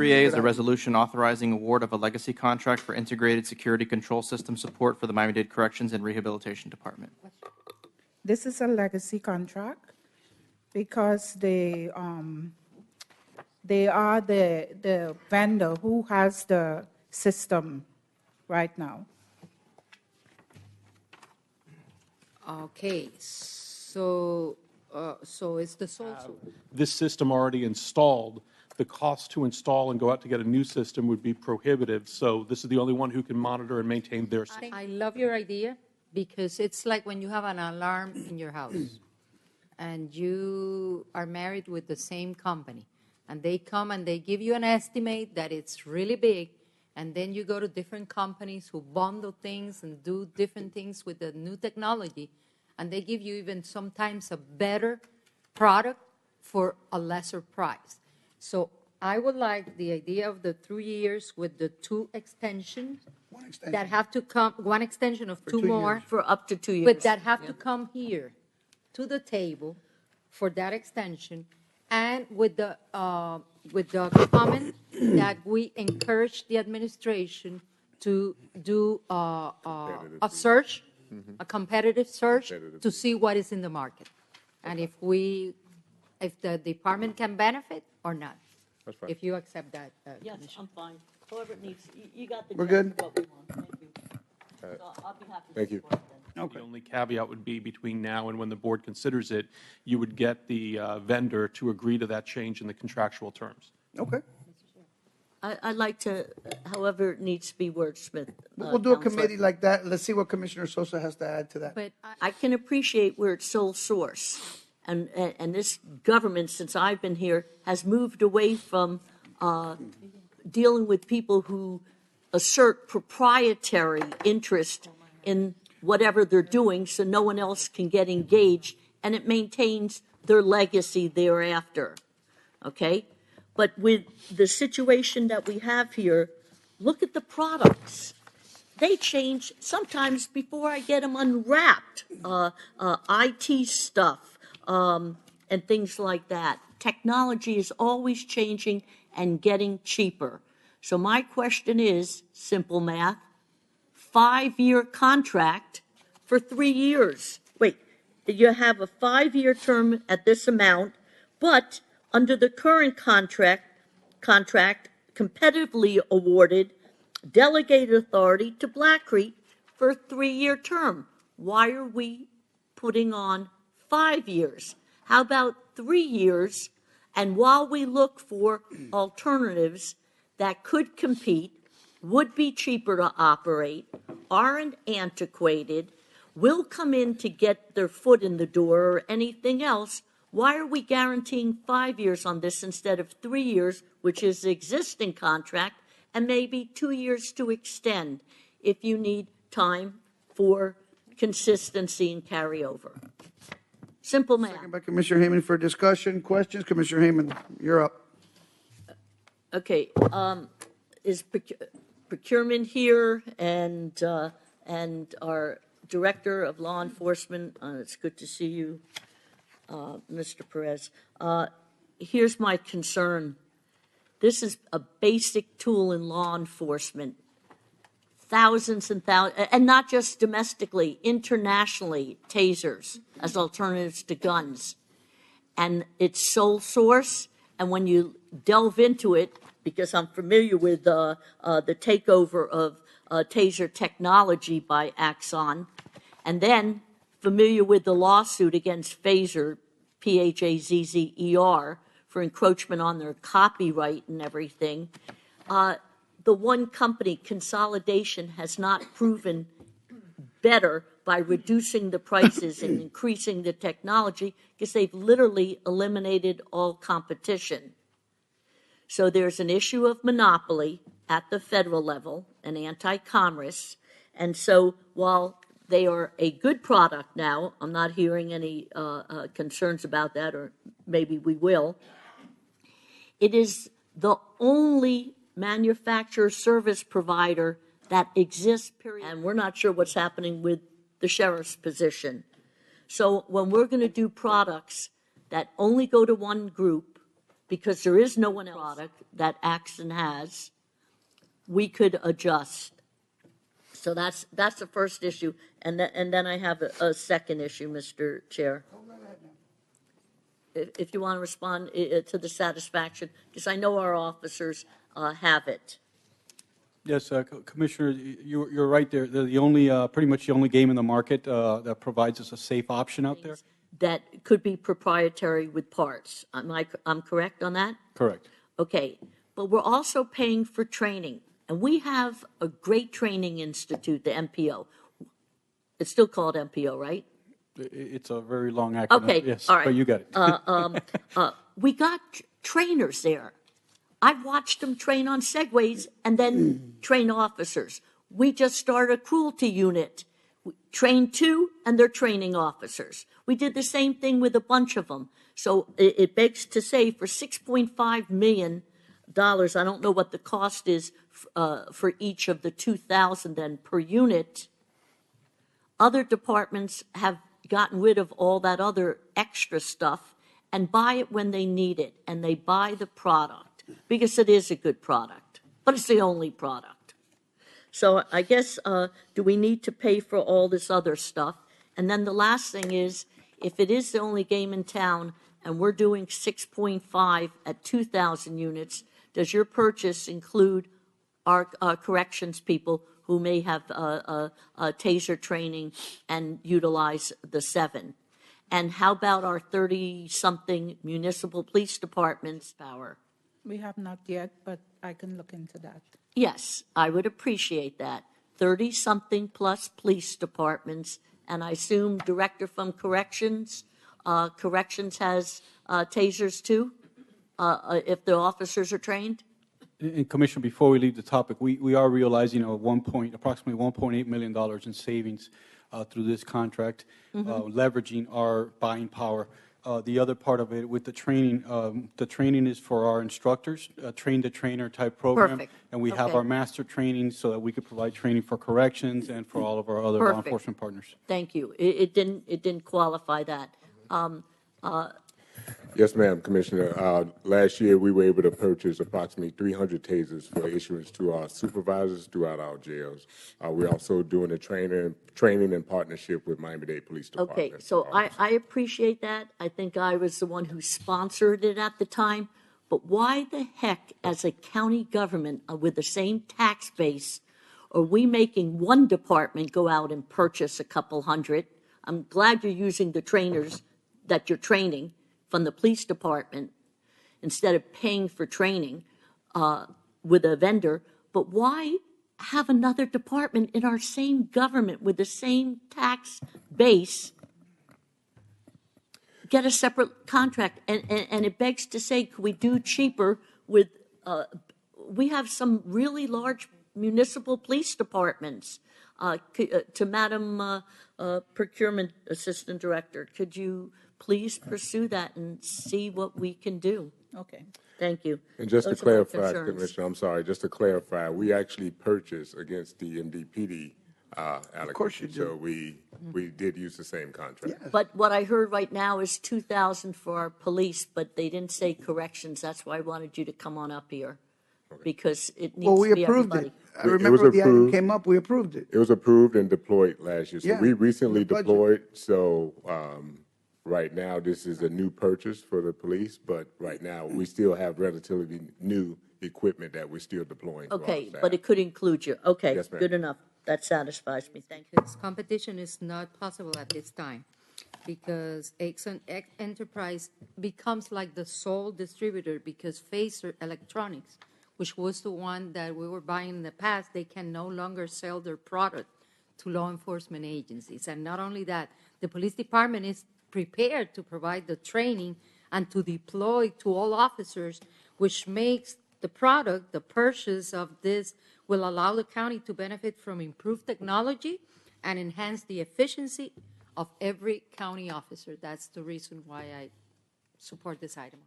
3A is a resolution authorizing award of a legacy contract for integrated security control system support for the Miami-Dade Corrections and Rehabilitation Department. This is a legacy contract because they are the vendor who has the system right now. Okay, so it's the sole source. This system already installed. The cost to install and go out to get a new system would be prohibitive. So this is the only one who can monitor and maintain their system. I love your idea because it's like when you have an alarm in your house and you are married with the same company and they come and they give you an estimate that it's really big, and then you go to different companies who bundle things and do different things with the new technology, and they give you even sometimes a better product for a lesser price. So I would like the idea of the 3 years with the 2 extensions that have to come, 1 extension of 2 more. For up to 2 years. But that have to come here to the table for that extension, and with the comment that we encourage the administration to do a search, a competitive search to see what is in the market, and if the department can benefit or not. That's fine. If you accept that, Yes, Commissioner. I'm fine. However it needs, you got the We're gist good? of what we want. Thank you. So I'll be happy to Thank you. support it then. The only caveat would be between now and when the board considers it, you would get the vendor to agree to that change in the contractual terms. Okay. I'd like to, however it needs to be wordsmith. We'll do a Counselor. committee like that. Let's see what Commissioner Sosa has to add to that. But I can appreciate where it's sole source. And this government, since I've been here, has moved away from dealing with people who assert proprietary interest in whatever they're doing so no one else can get engaged, and it maintains their legacy thereafter, okay? But with the situation that we have here, look at the products. They change sometimes before I get them unwrapped, IT stuff, and things like that. Technology is always changing and getting cheaper. So my question is, simple math, 5-year contract for 3 years. Wait, you have a 5-year term at this amount, but under the current contract, competitively awarded delegated authority to Black Creek for a 3-year term. Why are we putting on 5 years? How about 3 years? And while we look for alternatives that could compete, would be cheaper to operate, aren't antiquated, will come in to get their foot in the door or anything else, why are we guaranteeing 5 years on this instead of 3 years, which is the existing contract, and maybe 2 years to extend if you need time for consistency and carryover? Simple math. Second by Commissioner Hayman for discussion. Questions? Commissioner Hayman, you're up. Okay, is procurement here and our Director of Law Enforcement? It's good to see you, Mr. Perez. Here's my concern. This is a basic tool in law enforcement. Thousands and thousands, and not just domestically, internationally, tasers as alternatives to guns. And it's sole source, and when you delve into it, because I'm familiar with the takeover of taser technology by Axon, and then familiar with the lawsuit against Phaser, Phazzer, for encroachment on their copyright and everything, the one company consolidation has not proven better by reducing the prices and increasing the technology because they've literally eliminated all competition. So there's an issue of monopoly at the federal level and anti-commerce. And so while they are a good product now, I'm not hearing any concerns about that, or maybe we will. It is the only manufacturer service provider that exists, period. And we're not sure what's happening with the sheriff's position. So when we're going to do products that only go to one group, because there is no one else product that Axon has, we could adjust. So that's the first issue. And then I have a second issue, Mr. Chair. If you want to respond to the satisfaction, because I know our officers have it. Yes, Commissioner, you're right there. They're the only, pretty much the only game in the market that provides us a safe option out there. That could be proprietary with parts. I'm correct on that? Correct. Okay, but we're also paying for training. And we have a great training institute, the MPO. It's still called MPO, right? It's a very long acronym. Okay, Yes, all right. but you got it. We got trainers there. I've watched them train on segways and then train officers. We just started a cruelty unit. We trained 2, and they're training officers. We did the same thing with a bunch of them. So it begs to say, for $6.5 million, I don't know what the cost is for each of the 2,000 then per unit. Other departments have gotten rid of all that other extra stuff and buy it when they need it, and they buy the product because it is a good product, but it's the only product. So I guess, do we need to pay for all this other stuff? And then the last thing is, if it is the only game in town and we're doing 6.5 at 2,000 units, does your purchase include our corrections people who may have taser training and utilize the 7? And how about our 30-something municipal police departments' power? We have not yet, but I can look into that. Yes, I would appreciate that. 30-something plus police departments, and I assume Director from Corrections has tasers too, if the officers are trained? And Commissioner, before we leave the topic, we are realizing approximately $1.8 million in savings through this contract, leveraging our buying power. The other part of it with the training is for our instructors, a train-the-trainer type program. Perfect. And we have Okay. our master training so that we could provide training for corrections and for all of our other law Perfect. enforcement partners. Thank you. It didn't qualify that. Yes, ma'am, Commissioner. Last year, we were able to purchase approximately 300 tasers for issuance to our supervisors throughout our jails. We're also doing a training in partnership with Miami-Dade Police Department. Okay, so I appreciate that. I think I was the one who sponsored it at the time. But why the heck, as a county government with the same tax base, are we making one department go out and purchase a couple hundred? I'm glad you're using the trainers that you're training from the police department instead of paying for training with a vendor. But why have another department in our same government with the same tax base get a separate contract? And it begs to say, could we do cheaper with, we have some really large municipal police departments. To Madam Procurement Assistant Director, could you please pursue that and see what we can do? Okay. Thank you. And just Those to are my clarify, concerns. Commissioner, I'm sorry, just to clarify, we actually purchased against the MDPD allocation. Of course you do. So we did use the same contract. But what I heard right now is 2,000 for our police, but they didn't say corrections. That's why I wanted you to come on up here, because it needs Well, we to be approved everybody. it. I remember was the item approved. came up, we approved it. It was approved and deployed last year. So Yeah, we recently the budget. deployed, so right now, this is a new purchase for the police, but right now, we still have relatively new equipment that we're still deploying. to our Okay, staff. but it could include you. Okay, Yes, ma'am. good enough. That satisfies me. Thank you. Because competition is not possible at this time, because Exxon Enterprise becomes like the sole distributor, because Phaser Electronics, which was the one that we were buying in the past, they can no longer sell their product to law enforcement agencies. And not only that, the police department is prepared to provide the training and to deploy to all officers, which makes the product, the purchase of this, will allow the county to benefit from improved technology and enhance the efficiency of every county officer. That's the reason why I support this item.